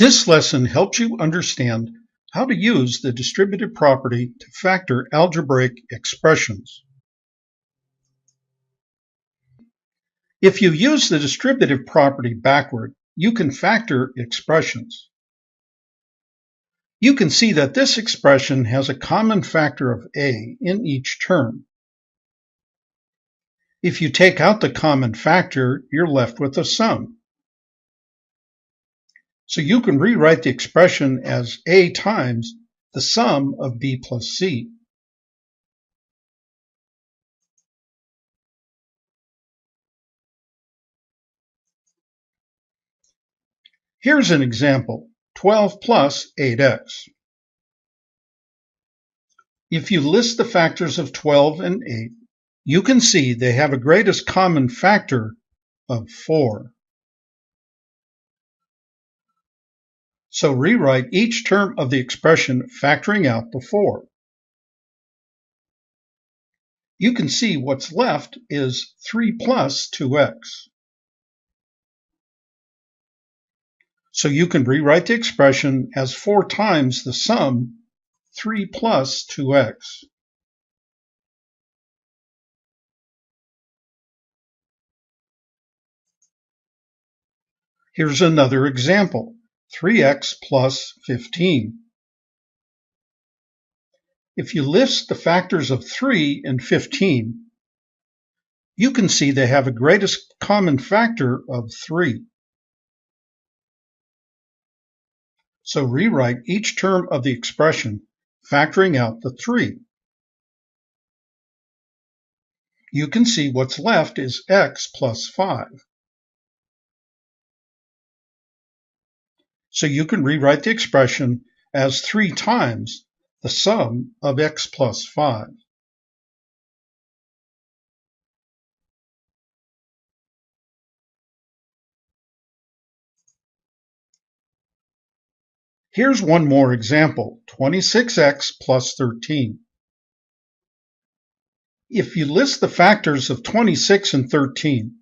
This lesson helps you understand how to use the distributive property to factor algebraic expressions. If you use the distributive property backward, you can factor expressions. You can see that this expression has a common factor of a in each term. If you take out the common factor, you're left with a sum. So you can rewrite the expression as a times the sum of b plus c. Here's an example, 12 plus 8x. If you list the factors of 12 and 8, you can see they have a greatest common factor of 4. So rewrite each term of the expression factoring out the 4. You can see what's left is 3 plus 2x. So you can rewrite the expression as 4 times the sum 3 plus 2x. Here's another example, 3x plus 15. If you list the factors of 3 and 15, you can see they have a greatest common factor of 3. So rewrite each term of the expression, factoring out the 3. You can see what's left is x plus 5. So you can rewrite the expression as 3 times the sum of x plus 5. Here's one more example, 26x plus 13. If you list the factors of 26 and 13,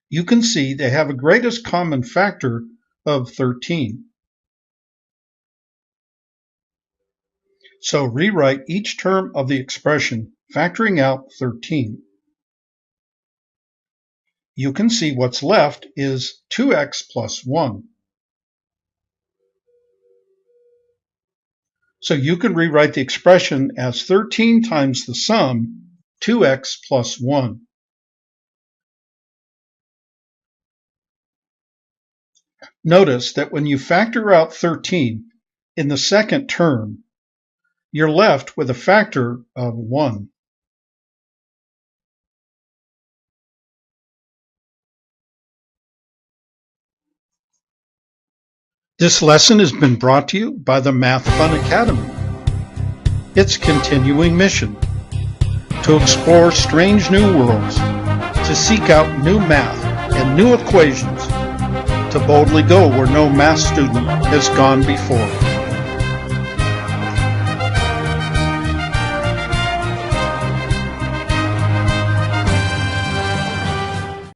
you can see they have a greatest common factor of 13. So rewrite each term of the expression, factoring out 13. You can see what's left is 2x plus 1. So you can rewrite the expression as 13 times the sum, 2x plus 1. Notice that when you factor out 13 in the second term, you're left with a factor of 1. This lesson has been brought to you by the Math Fun Academy. Its continuing mission: to explore strange new worlds, to seek out new math and new equations, to boldly go where no math student has gone before.